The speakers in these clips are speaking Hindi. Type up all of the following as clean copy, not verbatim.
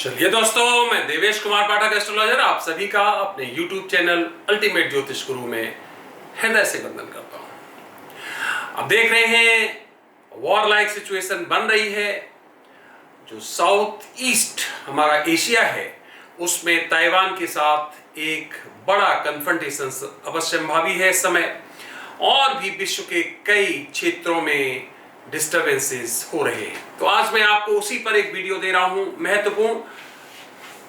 चलिए दोस्तों, मैं देवेश कुमार पाठक एस्ट्रोलॉजर आप सभी का अपने YouTube चैनल अल्टीमेट ज्योतिष गुरु में हृदय से वंदन करता हूं। अब देख रहे हैं वॉर लाइक सिचुएशन बन रही है। जो साउथ ईस्ट हमारा एशिया है उसमें ताइवान के साथ एक बड़ा कन्फ्रंटेशन अवश्यंभावी है इस समय, और भी विश्व के कई क्षेत्रों में डिस्टर्बेंसेस हो रहे हैं। तो आज मैं आपको उसी पर एक वीडियो दे रहा हूं महत्वपूर्ण,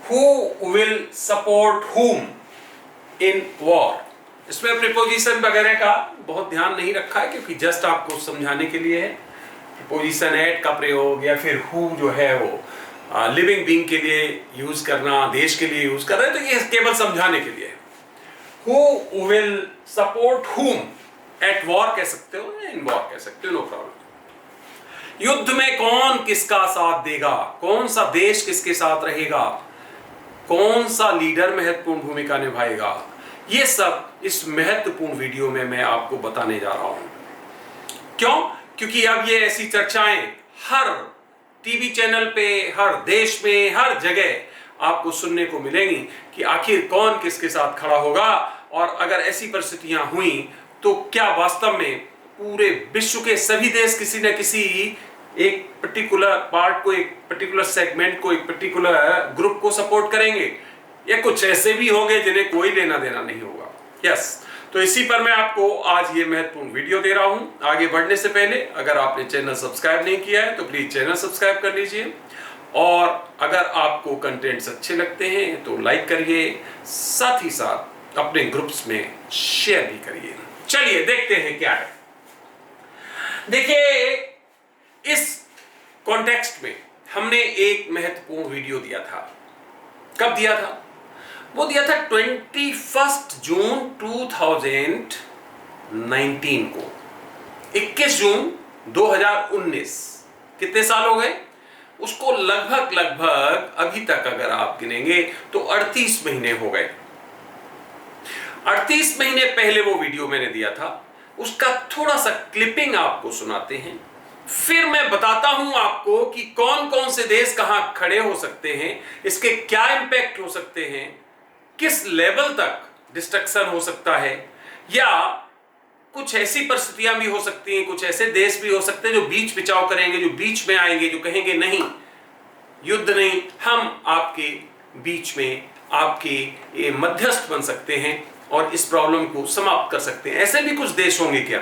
हु विल सपोर्ट हुम इन वॉर। इसमें प्रीपोजिशन वगैरह का बहुत ध्यान नहीं रखा है क्योंकि जस्ट आपको समझाने के लिए है। प्रीपोजिशन एट का प्रयोग या फिर हु जो है वो लिविंग बीइंग के लिए यूज करना, देश के लिए यूज कर रहे हैं, तो ये केवल समझाने के लिए है। हु विल सपोर्ट हुम एट वॉर कह सकते हो या इन वॉर कह सकते हो, नो प्रॉब्लम। युद्ध में कौन किसका साथ देगा, कौन सा देश किसके साथ रहेगा, कौन सा लीडर महत्वपूर्ण भूमिका निभाएगा, ये सब इस महत्वपूर्ण वीडियो में मैं आपको बताने जा रहा हूं। क्यों? क्योंकि अब ये ऐसी चर्चाएं हर टीवी चैनल पे, हर देश में, हर जगह आपको सुनने को मिलेंगी कि आखिर कौन किसके साथ खड़ा होगा, और अगर ऐसी परिस्थितियां हुई तो क्या वास्तव में पूरे विश्व के सभी देश किसी न किसी एक पर्टिकुलर पार्ट को, एक पर्टिकुलर सेगमेंट को, एक पर्टिकुलर ग्रुप को सपोर्ट करेंगे, या कुछ ऐसे भी होंगे जिन्हें कोई लेना देना नहीं होगा। यस, तो इसी पर मैं आपको आज ये महत्वपूर्ण वीडियो दे रहा हूं। आगे बढ़ने से पहले अगर आपने चैनल सब्सक्राइब नहीं किया है तो प्लीज चैनल सब्सक्राइब कर लीजिए, और अगर आपको कंटेंट्स अच्छे लगते हैं तो लाइक करिए, साथ ही साथ अपने ग्रुप्स में शेयर भी करिए। चलिए देखते हैं क्या है। देखिए, इस कॉन्टेक्स्ट में हमने एक महत्वपूर्ण वीडियो दिया था। कब दिया था? वो दिया था 21 जून 2019 को, 21 जून 2019। कितने साल हो गए उसको? लगभग अभी तक अगर आप गिनेंगे तो 38 महीने हो गए। 38 महीने पहले वो वीडियो मैंने दिया था, उसका थोड़ा सा क्लिपिंग आपको सुनाते हैं, फिर मैं बताता हूं आपको कि कौन कौन से देश कहां खड़े हो सकते हैं, इसके क्या इंपैक्ट हो सकते हैं, किस लेवल तक डिस्ट्रक्शन हो सकता है, या कुछ ऐसी परिस्थितियां भी हो सकती हैं, कुछ ऐसे देश भी हो सकते हैं जो बीच पिचाव करेंगे, जो बीच में आएंगे, जो कहेंगे नहीं युद्ध नहीं, हम आपके बीच में आपके मध्यस्थ बन सकते हैं और इस प्रॉब्लम को समाप्त कर सकते हैं। ऐसे भी कुछ देश होंगे क्या?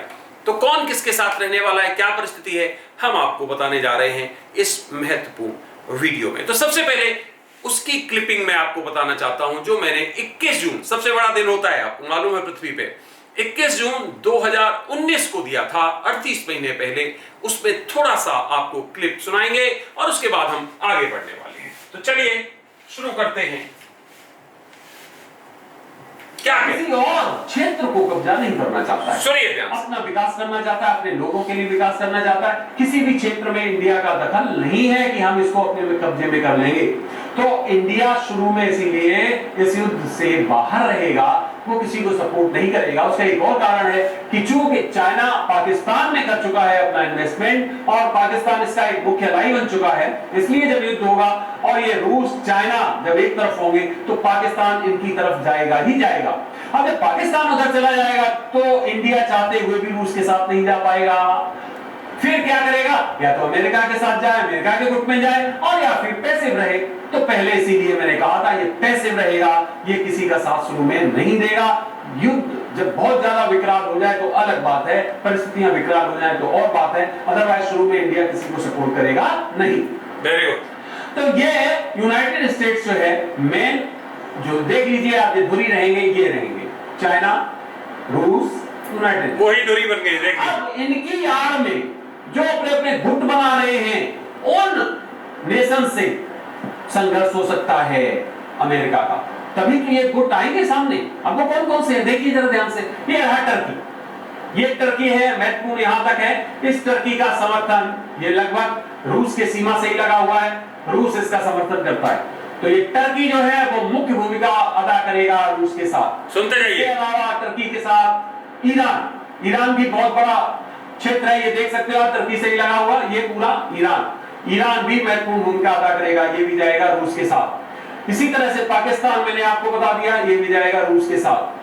तो कौन किसके साथ रहने वाला है, क्या परिस्थिति है, हम आपको बताने जा रहे हैं इस महत्वपूर्ण वीडियो में। तो सबसे पहले उसकी क्लिपिंग मैं आपको बताना चाहता हूं जो मैंने 21 जून, सबसे बड़ा दिन होता है आपको मालूम है पृथ्वी पे, 21 जून 2019 को दिया था, 38 महीने पहले। उसमें थोड़ा सा आपको क्लिप सुनाएंगे और उसके बाद हम आगे बढ़ने वाले हैं। तो चलिए शुरू करते हैं। क्या किसी और क्षेत्र को कब्जा नहीं करना चाहता है, सुनिए ध्यान से। अपना विकास करना चाहता है, अपने लोगों के लिए विकास करना चाहता है। किसी भी क्षेत्र में इंडिया का दखल नहीं है कि हम इसको अपने कब्जे में कर लेंगे। तो इंडिया शुरू में इसीलिए इस युद्ध से बाहर रहेगा, वो किसी को सपोर्ट नहीं करेगा। उसका एक और कारण है कि चूंकि चाइना पाकिस्तान में कर चुका है अपना इन्वेस्टमेंट और पाकिस्तान इसका एक मुख्य लाई बन चुका है, इसलिए जब युद्ध होगा और ये रूस चाइना जब एक तरफ होंगे तो पाकिस्तान इनकी तरफ जाएगा ही जाएगा। अब जब पाकिस्तान उधर चला जाएगा तो इंडिया चाहते हुए भी रूस के साथ नहीं जा पाएगा। फिर क्या करेगा? या तो अमेरिका के साथ जाए, अमेरिका के गुट में जाए, और या फिर पैसिव रहे। तो पहले इसीलिए मैंने कहा था ये पैसिव रहेगा, ये किसी का साथ शुरू में नहीं देगा। युद्ध जब बहुत ज्यादा विकराल हो जाए तो अलग बात है, परिस्थितियां विकराल हो जाए तो और बात है, अदरवाइज शुरू में इंडिया किसी को सपोर्ट करेगा नहीं। Very good. तो ये यूनाइटेड स्टेट्स जो है मेन, जो देख लीजिए आप, ये धुरी रहेंगे, ये रहेंगे चाइना, रूस, यूनाइटेड, वही दूरी बन गई। देखिए अब इनकी आड़ में जो अपने अपने गुट बना रहे हैं उन नेशन से संघर्ष हो सकता है अमेरिका का, तभी तो ये गुट आएंगे सामने। अब वो कौन कौन से है देखिए जरा ध्यान से। ये रहा टर्की, ये टर्की है, महत्वपूर्ण यहां तक है। इस टर्की का समर्थन ये लगभग रूस के सीमा से ही लगा हुआ है, रूस इसका समर्थन करता है। तो ये टर्की जो है वो मुख्य भूमिका अदा करेगा रूस के साथ। सुनते जाइए। इसके अलावा टर्की के साथ ईरान, ईरान भी बहुत बड़ा क्षेत्र है, ये देख सकते हो आप, टर्की से ही लगा हुआ ये पूरा ईरान। ईरान भी महत्वपूर्ण भूमिका अदा करेगा, ये भी जाएगा रूस के साथ। इसी तरह से पाकिस्तान मैंने आपको बता दिया, ये भी जाएगा रूस के साथ।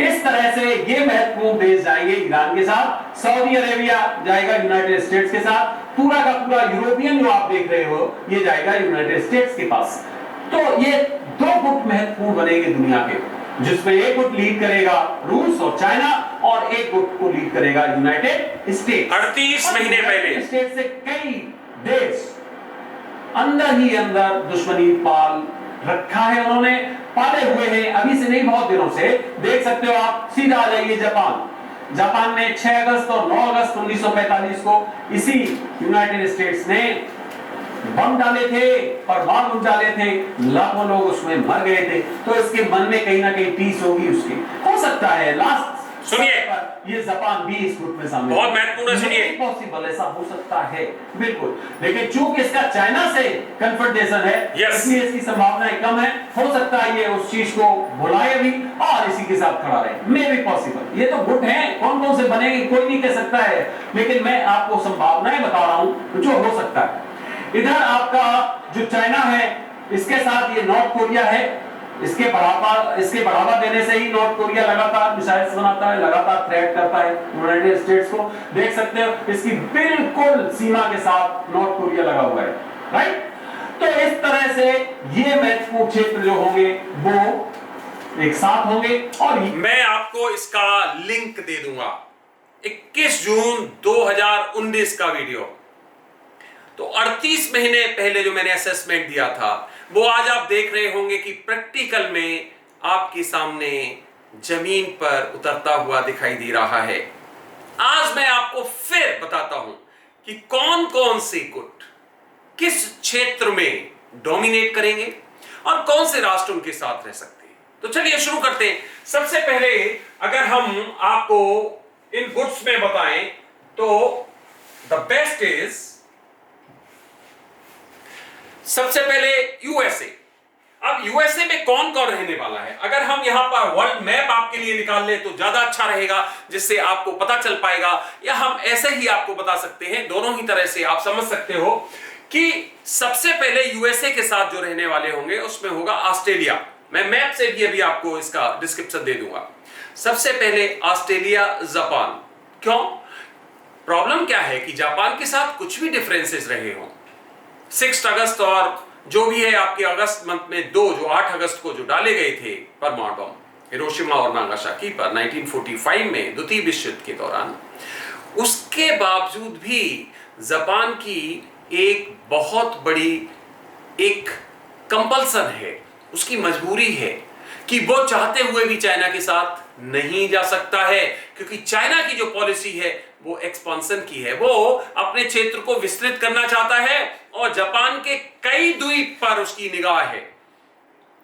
इस तरह से ये महत्वपूर्ण देश जाएंगे ईरान के साथ, सऊदी अरेबिया जाएगा यूनाइटेड स्टेट्स के साथ, पूरा का पूरा यूरोपियन जो आप देख रहे हो ये जाएगा यूनाइटेड स्टेट्स के पास। तो ये दो गुट महत्वपूर्ण बनेंगे दुनिया के, जिसमें एक गुट लीड करेगा रूस और चाइना और एक गुट को लीड करेगा यूनाइटेड स्टेट्स। 38 महीने पहले स्टेट से कई देश अंदर ही अंदर दुश्मनी पाल रखा है, उन्होंने पाले हुए हैं अभी से नहीं, बहुत दिनों से। देख सकते हो आप, सीधा आ जाइए जापान ने 6 अगस्त और 9 अगस्त 1945 को इसी यूनाइटेड स्टेट्स ने बम डाले थे, परमाणु डाले थे, लाखों लोग उसमें मर गए थे। तो इसके मन में कहीं ना कहीं पीस होगी उसकी, हो सकता है लास्ट सुनिए, ये जापान भी इस ग्रुप में शामिल, बहुत महत्वपूर्ण है, सुनिए। पॉसिबल ऐसा हो सकता है बिल्कुल, लेकिन चूंकि इसका चाइना से कन्फ्रंटेशन है, इसलिए इसकी संभावनाएं कम है। हो सकता है ये उस चीज को भुलाए भी और इसी के साथ खड़ा रहे, मे बी पॉसिबल। ये तो गुट है, कौन कौन से बनेंगे कोई नहीं कह सकता है, लेकिन मैं आपको संभावनाएं बता रहा हूं जो हो सकता है। इधर आपका जो चाइना है, इसके साथ ये नॉर्थ कोरिया है, इसके बढ़ावा देने से ही नॉर्थ कोरिया लगातार मिसाइल्स बनाता है, लगातार थ्रेट करता है यूनाइटेड स्टेट्स को। देख सकते हो इसकी बिल्कुल सीमा के साथ नॉर्थ कोरिया लगा हुआ है, राइट। तो इस तरह से ये महत्वपूर्ण क्षेत्र जो होंगे वो एक साथ होंगे। और मैं आपको इसका लिंक दे दूंगा, 21 जून 2019 का वीडियो। तो 38 महीने पहले जो मैंने असेसमेंट दिया था वो आज आप देख रहे होंगे कि प्रैक्टिकल में आपके सामने जमीन पर उतरता हुआ दिखाई दे रहा है। आज मैं आपको फिर बताता हूं कि कौन कौन से गुट किस क्षेत्र में डोमिनेट करेंगे और कौन से राष्ट्र उनके साथ रह सकते हैं। तो चलिए शुरू करते हैं। सबसे पहले अगर हम आपको इन गुट्स में बताएं तो द बेस्ट इज, सबसे पहले यूएसए। अब यूएसए में कौन कौन रहने वाला है, अगर हम यहां पर वर्ल्ड मैप आपके लिए निकाल ले तो ज्यादा अच्छा रहेगा, जिससे आपको पता चल पाएगा, या हम ऐसे ही आपको बता सकते हैं, दोनों ही तरह से आप समझ सकते हो कि सबसे पहले यूएसए के साथ जो रहने वाले होंगे उसमें होगा ऑस्ट्रेलिया। मैं मैप से भी अभी आपको इसका डिस्क्रिप्शन दे दूंगा। सबसे पहले ऑस्ट्रेलिया, जापान। क्यों? प्रॉब्लम क्या है कि जापान के साथ कुछ भी डिफरेंसेस रहे हों, 6 अगस्त और जो भी है आपके अगस्त मंथ में जो 8 अगस्त को जो डाले गए थे परमाणु बम हिरोशिमा और नागासाकी पर 1945 में द्वितीय विश्व युद्ध के दौरान, उसके बावजूद भी जापान की एक बहुत बड़ी एक कंपल्सन है, उसकी मजबूरी है कि वो चाहते हुए भी चाइना के साथ नहीं जा सकता है, क्योंकि चाइना की जो पॉलिसी है वो एक्सपांशन की है, वो अपने क्षेत्र को विस्तृत करना चाहता है और जापान के कई द्वीप पर उसकी निगाह है।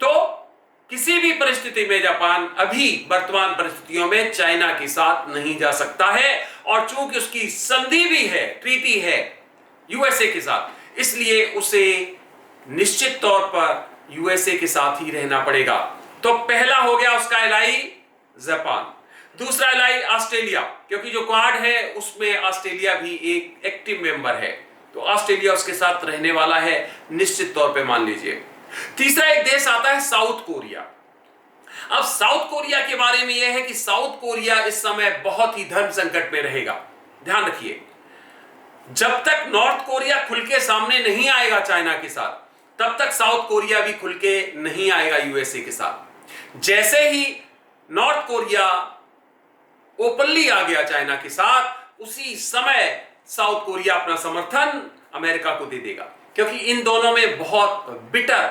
तो किसी भी परिस्थिति में जापान अभी वर्तमान परिस्थितियों में चाइना के साथ नहीं जा सकता है, और चूंकि उसकी संधि भी है, ट्रीटी है यूएसए के साथ, इसलिए उसे निश्चित तौर पर यूएसए के साथ ही रहना पड़ेगा। तो पहला हो गया उसका एलआई जापान, दूसरा एलआई ऑस्ट्रेलिया, क्योंकि जो क्वाड है उसमें ऑस्ट्रेलिया भी एक एक्टिव मेंबर है, तो ऑस्ट्रेलिया उसके साथ रहने वाला है निश्चित तौर पे, मान लीजिए। तीसरा एक देश आता है साउथ कोरिया। अब साउथ कोरिया के बारे में यह है कि साउथ कोरिया इस समय बहुत ही धर्म संकट में रहेगा। ध्यान रखिए, जब तक नॉर्थ कोरिया खुल के सामने नहीं आएगा चाइना के साथ, तब तक साउथ कोरिया भी खुल के नहीं आएगा यूएसए के साथ। जैसे ही नॉर्थ कोरिया ओपनली आ गया चाइना के साथ, उसी समय साउथ कोरिया अपना समर्थन अमेरिका को दे देगा, क्योंकि इन दोनों में बहुत बिटर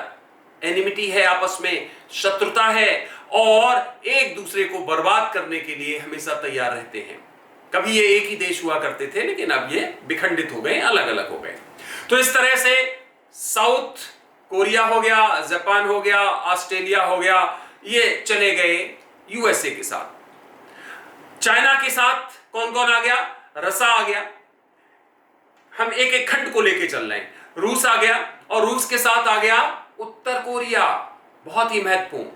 एनिमिटी है, आपस में शत्रुता है, और एक दूसरे को बर्बाद करने के लिए हमेशा तैयार रहते हैं। कभी ये एक ही देश हुआ करते थे, लेकिन अब ये विखंडित हो गए, अलग अलग हो गए। तो इस तरह से साउथ कोरिया हो गया, जापान हो गया, ऑस्ट्रेलिया हो गया, ये चले गए यूएसए के साथ। चाइना के साथ कौन कौन आ गया? रसा आ गया, हम एक एक खंड को लेके चल रहे हैं। रूस आ गया, और रूस के साथ आ गया उत्तर कोरिया, बहुत ही महत्वपूर्ण।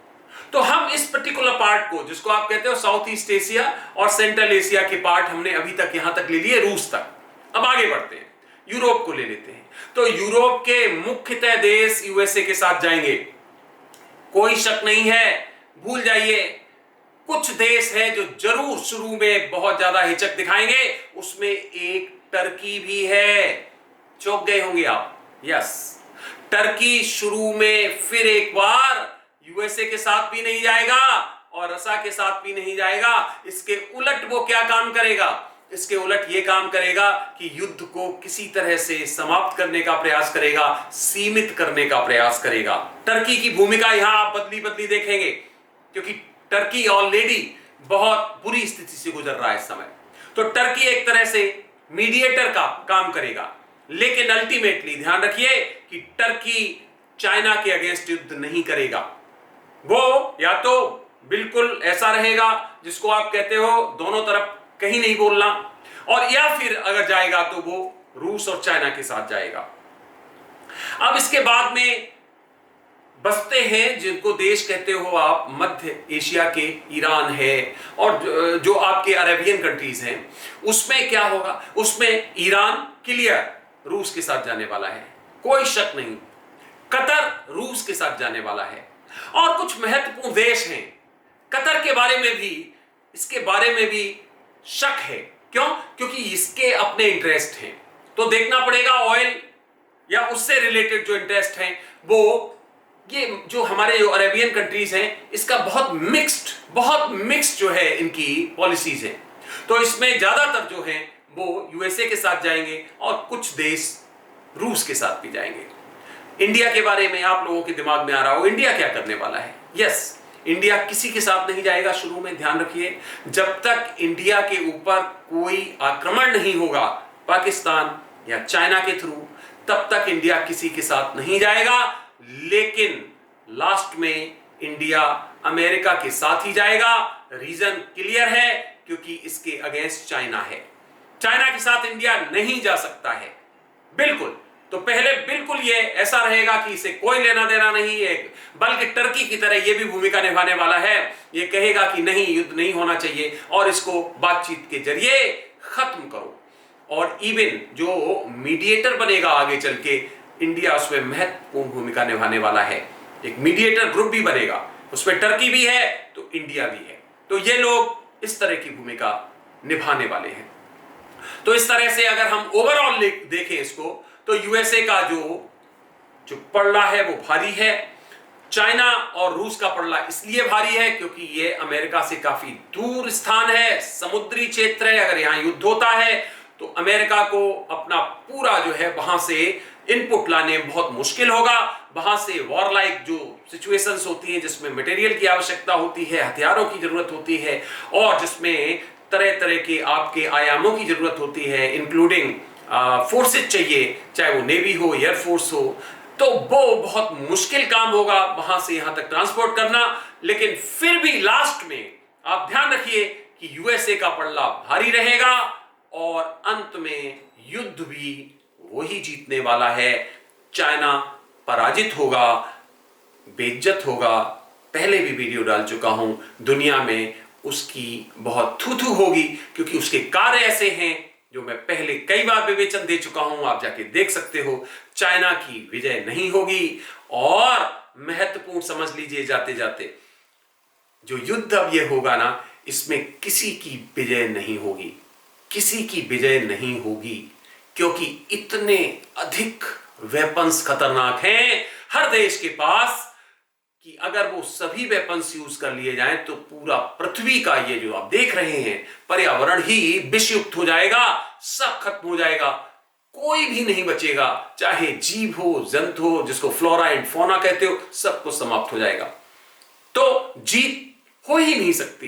तो हम इस पर्टिकुलर पार्ट को, जिसको आप कहते हो साउथ ईस्ट एशिया और सेंट्रल एशिया के पार्ट, हमने अभी तक यहां तक ले लिए, रूस तक। अब आगे बढ़ते हैं। यूरोप को ले लेते हैं, तो यूरोप के मुख्यतः देश यूएसए के साथ जाएंगे, कोई शक नहीं है। भूल जाइए, कुछ देश हैं जो जरूर शुरू में बहुत ज्यादा हिचक दिखाएंगे, उसमें एक टर्की भी है। चौंक गए होंगे आप। यस, टर्की शुरू में फिर एक बार यूएसए के साथ भी नहीं जाएगा और रसा के साथ भी नहीं जाएगा। इसके उलट वो क्या काम करेगा? इसके उलट ये काम करेगा कि युद्ध को किसी तरह से समाप्त करने का प्रयास करेगा, सीमित करने का प्रयास करेगा। टर्की की भूमिका यहां आप बदली बदली देखेंगे, क्योंकि टर्की ऑलरेडी बहुत बुरी स्थिति से गुजर रहा है इस समय। तो टर्की एक तरह से मीडिएटर का काम करेगा, लेकिन अल्टीमेटली ध्यान रखिए कि टर्की चाइना के अगेंस्ट युद्ध नहीं करेगा। वो या तो बिल्कुल ऐसा रहेगा जिसको आप कहते हो दोनों तरफ कहीं नहीं बोलना, और या फिर अगर जाएगा तो वो रूस और चाइना के साथ जाएगा। अब इसके बाद में बसते हैं जिनको देश कहते हो आप मध्य एशिया के, ईरान है और जो आपके अरेबियन कंट्रीज हैं। उसमें क्या होगा? उसमें ईरान क्लियर रूस के साथ जाने वाला है, कोई शक नहीं। कतर रूस के साथ जाने वाला है, और कुछ महत्वपूर्ण देश हैं। कतर के बारे में भी, इसके बारे में भी शक है। क्यों? क्योंकि इसके अपने इंटरेस्ट हैं, तो देखना पड़ेगा ऑयल या उससे रिलेटेड जो इंटरेस्ट हैं वो, ये जो हमारे जो अरेबियन कंट्रीज हैं इसका बहुत मिक्स्ड जो है इनकी पॉलिसीज है। तो इसमें ज्यादातर जो है वो यूएसए के साथ जाएंगे और कुछ देश रूस के साथ भी जाएंगे। इंडिया के बारे में आप लोगों के दिमाग में आ रहा हो, इंडिया क्या करने वाला है? यस, इंडिया किसी के साथ नहीं जाएगा शुरू में। ध्यान रखिए, जब तक इंडिया के ऊपर कोई आक्रमण नहीं होगा पाकिस्तान या चाइना के थ्रू, तब तक इंडिया किसी के साथ नहीं जाएगा। लेकिन लास्ट में इंडिया अमेरिका के साथ ही जाएगा। रीजन क्लियर है, क्योंकि इसके अगेंस्ट चाइना है। चाइना के साथ इंडिया नहीं जा सकता है बिल्कुल। तो पहले बिल्कुल ये ऐसा रहेगा कि इसे कोई लेना देना नहीं है, बल्कि टर्की की तरह ये भी भूमिका निभाने वाला है। ये कहेगा कि नहीं, युद्ध नहीं होना चाहिए और इसको बातचीत के जरिए खत्म करो। और इवन जो मीडिएटर बनेगा आगे चल के, इंडिया उसमें महत्वपूर्ण भूमिका निभाने वाला है। एक मीडिएटर ग्रुप भी बनेगा, उसमें टर्की भी है तो इंडिया भी है। तो ये लोग इस तरह की भूमिका निभाने वाले हैं। तो इस तरह से अगर हम ओवरऑल देखें इसको, तो यूएसए का जो पड़ला है वो भारी है। चाइना और रूस का पड़ला इसलिए भारी है क्योंकि ये अमेरिका से काफी दूर स्थान है, समुद्री क्षेत्र है। अगर यहां युद्ध होता है तो अमेरिका को अपना पूरा जो है वहां से इनपुट लाने बहुत मुश्किल होगा। वहां से वॉर लाइक जो सिचुएशंस होती हैं, जिसमें मटेरियल की आवश्यकता होती है, हथियारों की जरूरत होती है, और जिसमें तरह तरह के आपके आयामों की जरूरत होती है, इंक्लूडिंग फोर्सेज चाहिए, चाहे वो नेवी हो, एयरफोर्स हो, तो वो बहुत मुश्किल काम होगा वहां से यहां तक ट्रांसपोर्ट करना। लेकिन फिर भी लास्ट में आप ध्यान रखिए कि यूएसए का पड़ला भारी रहेगा और अंत में युद्ध भी वही जीतने वाला है। चाइना पराजित होगा, बेइज्जत होगा। पहले भी वीडियो डाल चुका हूं, दुनिया में उसकी बहुत थू होगी, क्योंकि उसके कार्य ऐसे हैं जो मैं पहले कई बार विवेचन दे चुका हूं, आप जाके देख सकते हो। चाइना की विजय नहीं होगी। और महत्वपूर्ण समझ लीजिए जाते जाते, जो युद्ध अब ये होगा ना, इसमें किसी की विजय नहीं होगी, किसी की विजय नहीं होगी, क्योंकि इतने अधिक वेपन्स खतरनाक हैं हर देश के पास कि अगर वो सभी वेपन्स यूज कर लिए जाएं तो पूरा पृथ्वी का ये जो आप देख रहे हैं पर्यावरण ही विषयुक्त हो जाएगा, सब खत्म हो जाएगा, कोई भी नहीं बचेगा। चाहे जीव हो, जंतु हो, जिसको फ्लोरा एंड फौना कहते हो, सब कुछ समाप्त हो जाएगा। तो जीत हो ही नहीं सकती।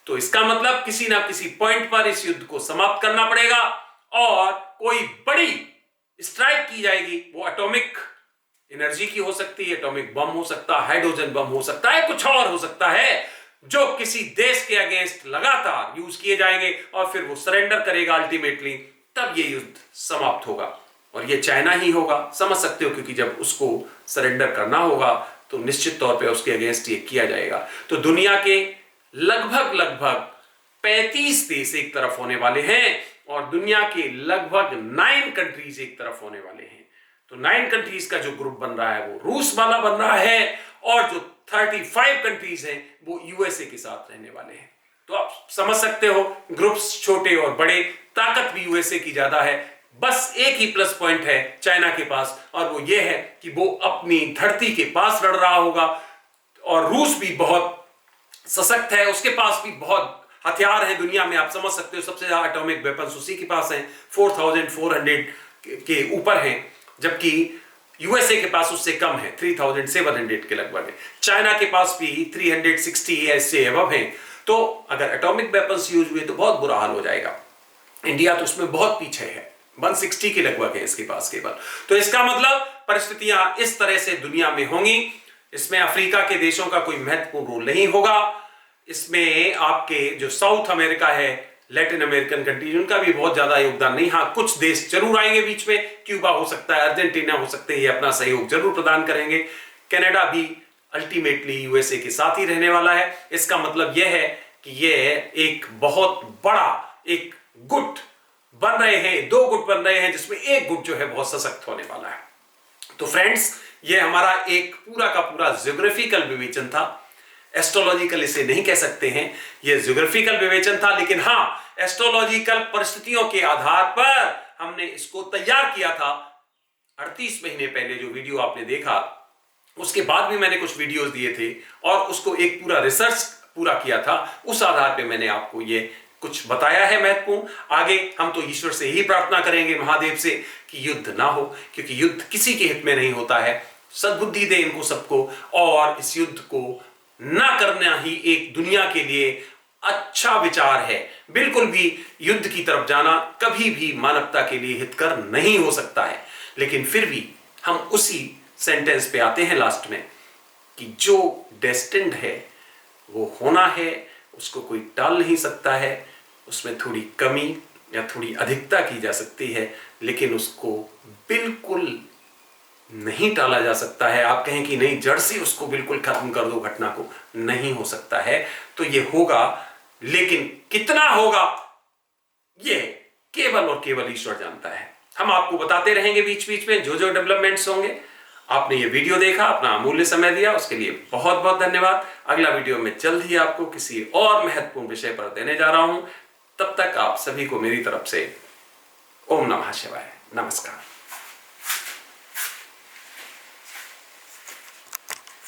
तो इसका मतलब किसी ना किसी पॉइंट पर इस युद्ध को समाप्त करना पड़ेगा और कोई बड़ी स्ट्राइक की जाएगी। वो एटॉमिक एनर्जी की हो सकती है, एटॉमिक बम हो सकता है, हाइड्रोजन बम हो सकता है, कुछ और हो सकता है, जो किसी देश के अगेंस्ट लगातार यूज किए जाएंगे और फिर वो सरेंडर करेगा अल्टीमेटली। तब ये युद्ध समाप्त होगा और ये चाइना ही होगा, समझ सकते हो, क्योंकि जब उसको सरेंडर करना होगा तो निश्चित तौर पे उसके अगेंस्ट ये किया जाएगा। तो दुनिया के लगभग 35 देश एक तरफ होने वाले हैं और दुनिया के लगभग 9 कंट्रीज एक तरफ होने वाले हैं। तो 9 कंट्रीज का जो ग्रुप बन रहा है वो रूस वाला बन रहा है, और जो 35 कंट्रीज हैं वो यूएसए के साथ रहने वाले हैं। तो आप समझ सकते हो, ग्रुप्स छोटे और बड़े, ताकत भी यूएसए की ज्यादा है। बस एक ही प्लस पॉइंट है चाइना के पास, और वो ये है कि वो अपनी धरती के पास लड़ रहा होगा। और रूस भी बहुत सशक्त है, उसके पास भी बहुत हथियार हैं दुनिया में। आप समझ सकते हो, सबसे ज्यादा एटॉमिक वेपन्स उसी के पास हैं, 4400 के ऊपर हैं, जबकि यूएसए के पास उससे कम है, 3700 के लगभग है। चाइना के पास भी 360 ऐसे एबव हैं। तो अगर एटॉमिक वेपन्स यूज हुए तो बहुत बुरा हाल हो जाएगा। इंडिया तो उसमें बहुत पीछे है, 160 के लगभग है इसके पास केवल। तो इसका मतलब परिस्थितियां इस तरह से दुनिया में होंगी। इसमें अफ्रीका के देशों का कोई महत्वपूर्ण रोल नहीं होगा। इसमें आपके जो साउथ अमेरिका है, लैटिन अमेरिकन कंट्रीज, उनका भी बहुत ज्यादा योगदान नहीं। हाँ, कुछ देश जरूर आएंगे बीच में, क्यूबा हो सकता है, अर्जेंटीना हो सकते हैं, ये अपना सहयोग जरूर प्रदान करेंगे। कनाडा भी अल्टीमेटली यूएसए के साथ ही रहने वाला है। इसका मतलब यह है कि यह एक बहुत बड़ा एक गुट बन रहे हैं, 2 गुट बन रहे हैं, जिसमें एक गुट जो है बहुत सशक्त होने वाला है। तो फ्रेंड्स, ये हमारा एक पूरा का पूरा ज्योग्राफिकल विवेचन था। एस्ट्रोलॉजिकल इसे नहीं कह सकते हैं, यह ज्योग्राफिकल विवेचन था, लेकिन हाँ, एस्ट्रोलॉजिकल परिस्थितियों के आधार पर हमने इसको तैयार किया था। 38 महीने पहले जो वीडियो आपने देखा, उसके बाद भी मैंने कुछ वीडियोस दिए थे और उसको एक पूरा रिसर्च पूरा किया था। उस आधार पे मैंने आपको ये कुछ बताया है महत्वपूर्ण। आगे हम तो ईश्वर से ही प्रार्थना करेंगे, महादेव से, कि युद्ध ना हो, क्योंकि युद्ध किसी के हित में नहीं होता है। सद्बुद्धि दे इनको सबको, और इस युद्ध को ना करना ही एक दुनिया के लिए अच्छा विचार है। बिल्कुल भी युद्ध की तरफ जाना कभी भी मानवता के लिए हितकर नहीं हो सकता है। लेकिन फिर भी हम उसी सेंटेंस पे आते हैं लास्ट में कि जो डेस्टिन्ड है वो होना है, उसको कोई टाल नहीं सकता है। उसमें थोड़ी कमी या थोड़ी अधिकता की जा सकती है, लेकिन उसको बिल्कुल नहीं टाला जा सकता है। आप कहें कि नहीं, जड़ से उसको बिल्कुल खत्म कर दो घटना को, नहीं हो सकता है। तो ये होगा, लेकिन कितना होगा ये केवल और केवल ईश्वर जानता है। हम आपको बताते रहेंगे बीच बीच में जो जो डेवलपमेंट्स होंगे। आपने ये वीडियो देखा, अपना अमूल्य समय दिया, उसके लिए बहुत बहुत धन्यवाद। अगला वीडियो में जल्द ही आपको किसी और महत्वपूर्ण विषय पर देने जा रहा हूं। तब तक आप सभी को मेरी तरफ से ओम नमः शिवाय, नमस्कार।